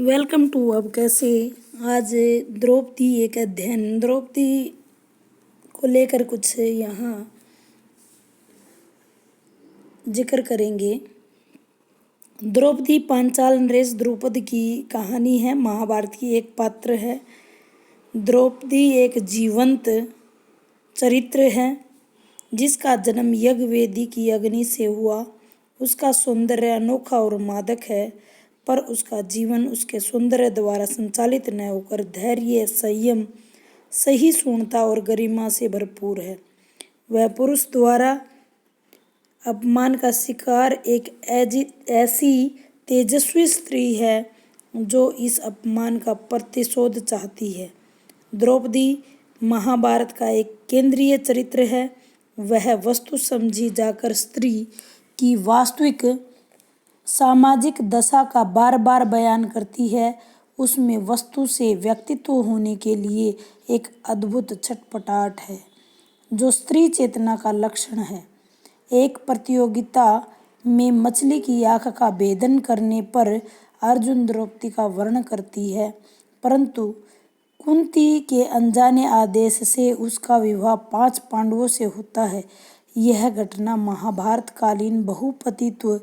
Welcome to. अब कैसे आज द्रौपदी एक अध्ययन द्रौपदी को लेकर कुछ यहाँ जिक्र करेंगे। द्रौपदी पांचाल नरेश द्रुपद की कहानी है, महाभारत की एक पात्र है। द्रौपदी एक जीवंत चरित्र है जिसका जन्म यज्ञवेदी की अग्नि से हुआ। उसका सौंदर्य अनोखा और मादक है, पर उसका जीवन उसके सौंदर्य द्वारा संचालित न होकर धैर्य, संयम, सहिष्णुता और गरिमा से भरपूर है। वह पुरुष द्वारा अपमान का शिकार एक ऐसी तेजस्वी स्त्री है जो इस अपमान का प्रतिशोध चाहती है। द्रौपदी महाभारत का एक केंद्रीय चरित्र है। वह वस्तु समझी जाकर स्त्री की वास्तविक सामाजिक दशा का बार बार बयान करती है। उसमें वस्तु से व्यक्तित्व होने के लिए एक अद्भुत छटपटाहट है जो स्त्री चेतना का लक्षण है। एक प्रतियोगिता में मछली की आँख का भेदन करने पर अर्जुन द्रौपदी का वर्ण करती है, परंतु कुंती के अनजाने आदेश से उसका विवाह 5 पांडवों से होता है। यह घटना महाभारत कालीन बहुपतित्व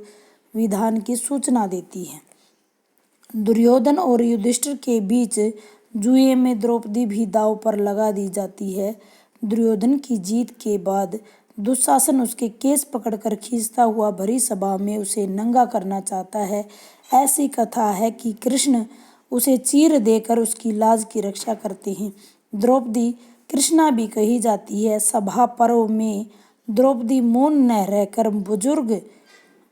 विधान की सूचना देती है। दुर्योधन और युधिष्ठिर के बीच जुए में द्रौपदी भी दांव पर लगा दी जाती है। दुर्योधन की जीत के बाद दुशासन उसके केस पकड़कर खींचता हुआ भरी सभा में उसे नंगा करना चाहता है। ऐसी कथा है कि कृष्ण उसे चीर देकर उसकी लाज की रक्षा करते हैं। द्रौपदी कृष्णा भी कही जाती है। सभा पर्व में द्रौपदी मौन न रहकर बुजुर्ग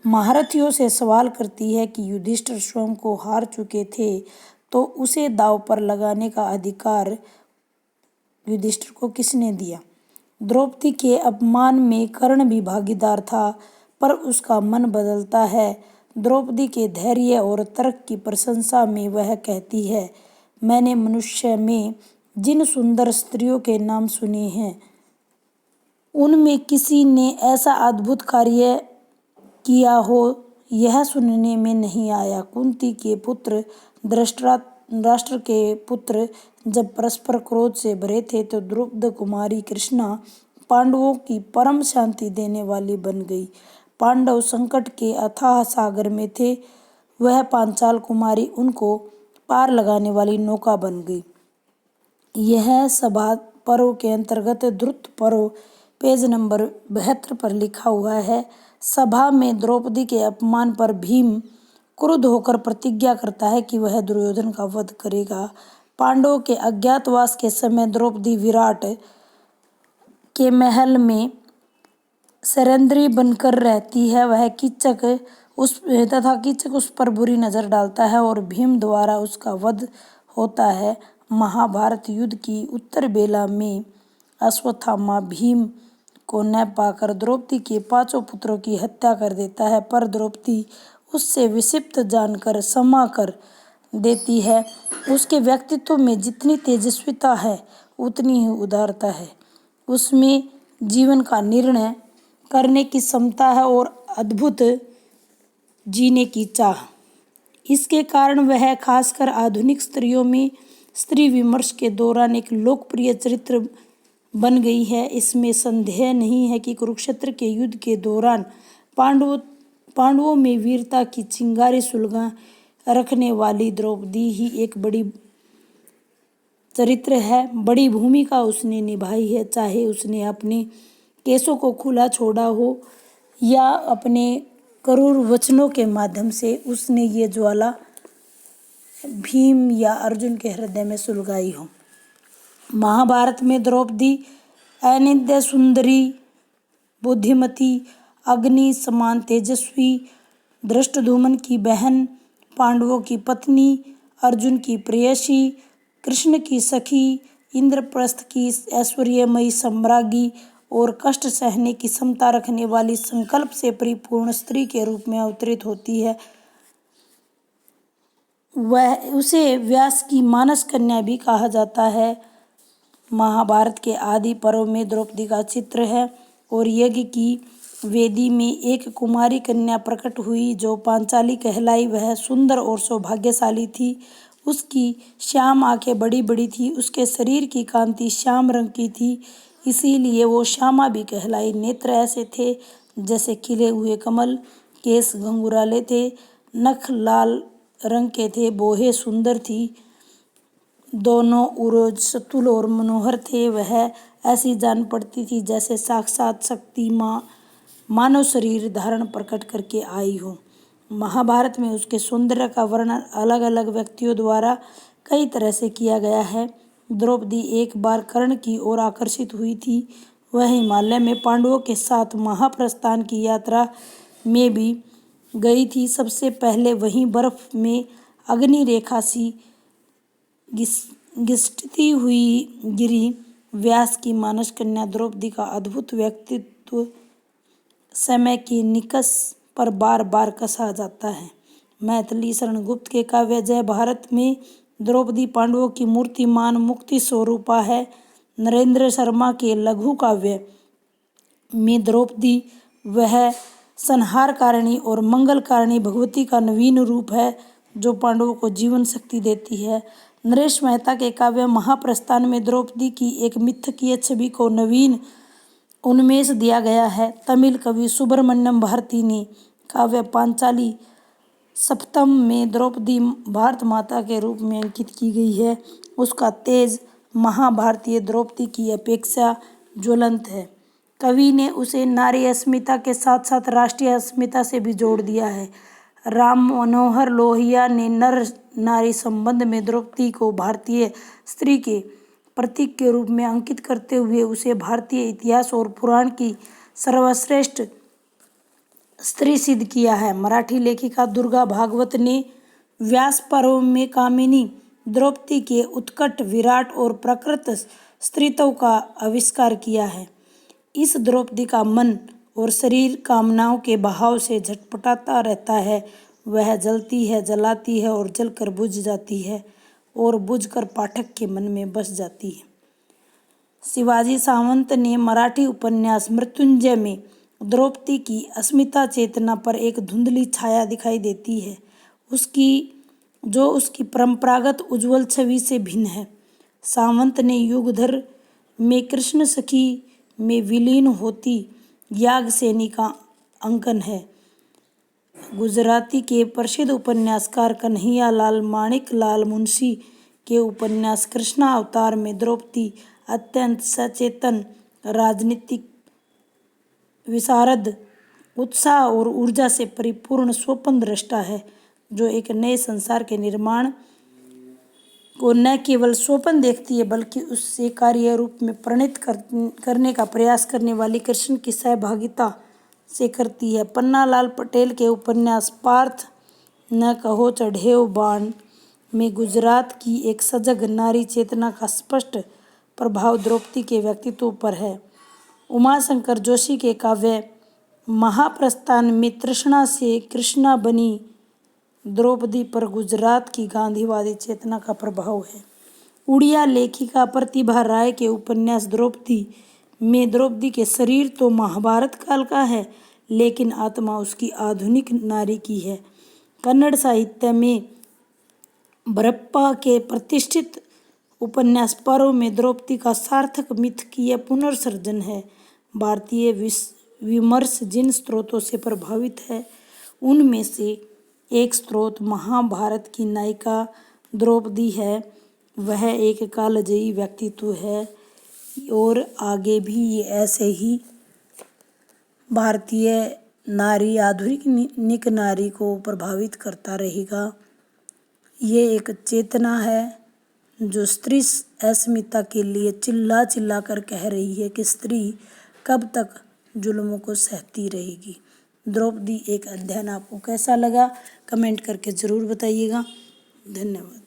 महारथियों से सवाल करती है कि युधिष्ठिर स्वयं को हार चुके थे तो उसे दांव पर लगाने का अधिकार युधिष्ठिर को किसने दिया। द्रौपदी के अपमान में कर्ण भी भागीदार था, पर उसका मन बदलता है। द्रौपदी के धैर्य और तर्क की प्रशंसा में वह कहती है, मैंने मनुष्य में जिन सुंदर स्त्रियों के नाम सुने हैं उनमें किसी ने ऐसा अद्भुत कार्य किया हो यह सुनने में नहीं आया। कुंती के पुत्र धृतराष्ट्र के पुत्र जब परस्पर क्रोध से भरे थे तो द्रुपद कुमारी कृष्णा पांडवों की परम शांति देने वाली बन गई। पांडव संकट के अथाह सागर में थे, वह पांचाल कुमारी उनको पार लगाने वाली नौका बन गई। यह सभा पर्व के अंतर्गत द्रुत पर्व पेज नंबर 72 पर लिखा हुआ है। सभा में द्रौपदी के अपमान पर भीम क्रुद्ध होकर प्रतिज्ञा करता है कि वह दुर्योधन का वध करेगा। पांडवों के अज्ञातवास के समय द्रौपदी विराट के महल में सरेंद्री बनकर रहती है। वह कीचक उस पर बुरी नजर डालता है और भीम द्वारा उसका वध होता है। महाभारत युद्ध की उत्तर बेला में अश्वत्थामा भीम को न पाकर द्रौपदी के 5 पुत्रों की हत्या कर देता है, पर द्रौपदी उससे विक्षिप्त जानकर क्षमा कर देती है। उसके व्यक्तित्व में जितनी तेजस्विता है उतनी ही उदारता है। उसमें जीवन का निर्णय करने की क्षमता है और अद्भुत जीने की चाह। इसके कारण वह खासकर आधुनिक स्त्रियों में स्त्री विमर्श के दौरान एक लोकप्रिय चरित्र बन गई है। इसमें संदेह नहीं है कि कुरुक्षेत्र के युद्ध के दौरान पांडवों में वीरता की चिंगारी सुलगा रखने वाली द्रौपदी ही एक बड़ी चरित्र है। बड़ी भूमिका उसने निभाई है, चाहे उसने अपने केसों को खुला छोड़ा हो या अपने क्रूर वचनों के माध्यम से उसने ये ज्वाला भीम या अर्जुन के हृदय में सुलगाई हो। महाभारत में द्रौपदी अनिंद्य सुंदरी, बुद्धिमती, अग्नि समान तेजस्वी, धृष्टद्युम्न की बहन, पांडवों की पत्नी, अर्जुन की प्रेयसी, कृष्ण की सखी, इंद्रप्रस्थ की ऐश्वर्यमयी सम्राज्ञी और कष्ट सहने की क्षमता रखने वाली संकल्प से परिपूर्ण स्त्री के रूप में अवतरित होती है। उसे व्यास की मानस कन्या भी कहा जाता है। महाभारत के आदि पर्व में द्रौपदी का चित्र है और यज्ञ की वेदी में एक कुमारी कन्या प्रकट हुई जो पांचाली कहलाई। वह सुंदर और सौभाग्यशाली थी। उसकी श्याम आंखें बड़ी बड़ी थी। उसके शरीर की कांति श्याम रंग की थी, इसीलिए वो श्यामा भी कहलाई। नेत्र ऐसे थे जैसे खिले हुए कमल, केस घुंघराले थे, नख लाल रंग के थे, बोहे सुंदर थी, दोनों उरोज सतुल और मनोहर थे। वह ऐसी जान पड़ती थी जैसे साक्षात शक्ति माँ मानव शरीर धारण प्रकट करके आई हो। महाभारत में उसके सौंदर्य का वर्णन अलग अलग व्यक्तियों द्वारा कई तरह से किया गया है। द्रौपदी एक बार कर्ण की ओर आकर्षित हुई थी। वह हिमालय में पांडवों के साथ महाप्रस्थान की यात्रा में भी गई थी। सबसे पहले वहीं बर्फ में अग्नि रेखा सी घिसती हुई गिरी। व्यास की मानस कन्या द्रौपदी का अद्भुत व्यक्तित्व समय के निकष पर बार बार कसा जाता है। मैथिली शरण गुप्त के काव्य जय भारत में द्रौपदी पांडवों की मूर्तिमान मुक्ति स्वरूपा है। नरेंद्र शर्मा के लघु काव्य में द्रौपदी वह संहारकारिणी और मंगलकारिणी भगवती का नवीन रूप है जो पांडवों को जीवन शक्ति देती है। नरेश मेहता के काव्य महाप्रस्थान में द्रौपदी की एक मिथकीय छवि को नवीन उन्मेष दिया गया है। तमिल कवि सुब्रमण्यम भारती ने काव्य पांचाली सप्तम में द्रौपदी भारत माता के रूप में अंकित की गई है। उसका तेज महाभारतीय द्रौपदी की अपेक्षा ज्वलंत है। कवि ने उसे नारी अस्मिता के साथ साथ राष्ट्रीय अस्मिता से भी जोड़ दिया है। राम मनोहर लोहिया ने नर नारी संबंध में द्रौपदी को भारतीय स्त्री के प्रतीक के रूप में अंकित करते हुए उसे भारतीय इतिहास और पुराण की सर्वश्रेष्ठ स्त्री सिद्ध किया है। मराठी लेखिका दुर्गा भागवत ने व्यास पर्व में कामिनी द्रौपदी के उत्कट, विराट और प्रकृत स्त्रीत्व का आविष्कार किया है। इस द्रौपदी का मन और शरीर कामनाओं के बहाव से झटपटाता रहता है। वह जलती है, जलाती है और जलकर बुझ जाती है और बुझकर पाठक के मन में बस जाती है। शिवाजी सावंत ने मराठी उपन्यास मृत्युंजय में द्रौपदी की अस्मिता चेतना पर एक धुंधली छाया दिखाई देती है, उसकी परंपरागत उज्ज्वल छवि से भिन्न है। सावंत ने युगधर में कृष्ण सखी में विलीन होती याज्ञसेनी का अंकन है। गुजराती के प्रसिद्ध उपन्यासकार कन्हैया लाल माणिक लाल मुंशी के उपन्यास कृष्णा अवतार में द्रौपदी अत्यंत सचेतन, राजनीतिक विशारद, उत्साह और ऊर्जा से परिपूर्ण स्वप्न दृष्टा है जो एक नए संसार के निर्माण को न केवल स्वप्न देखती है बल्कि उससे कार्य रूप में परिणत करने का प्रयास करने वाली कृष्ण की सहभागिता से करती है। पन्नालाल पटेल के उपन्यास पार्थ न कहो चढ़ेव बाण में गुजरात की एक सजग नारी चेतना का स्पष्ट प्रभाव द्रौपदी के व्यक्तित्व पर है। उमाशंकर जोशी के काव्य महाप्रस्थान में तृष्णा से कृष्णा बनी द्रौपदी पर गुजरात की गांधीवादी चेतना का प्रभाव है। उड़िया लेखिका प्रतिभा राय के उपन्यास द्रौपदी में द्रौपदी के शरीर तो महाभारत काल का है लेकिन आत्मा उसकी आधुनिक नारी की है। कन्नड़ साहित्य में बरप्पा के प्रतिष्ठित उपन्यास पर्व में द्रौपदी का सार्थक मिथकीय पुनर्सृजन है। भारतीय विमर्श जिन स्रोतों से प्रभावित है उनमें से एक स्रोत महाभारत की नायिका द्रौपदी है। वह एक कालजयी व्यक्तित्व है और आगे भी ऐसे ही भारतीय नारी, आधुनिक नारी को प्रभावित करता रहेगा। ये एक चेतना है जो स्त्री अस्मिता के लिए चिल्ला चिल्ला कर कह रही है कि स्त्री कब तक जुल्मों को सहती रहेगी। द्रौपदी एक अध्ययन आपको कैसा लगा कमेंट करके ज़रूर बताइएगा। धन्यवाद।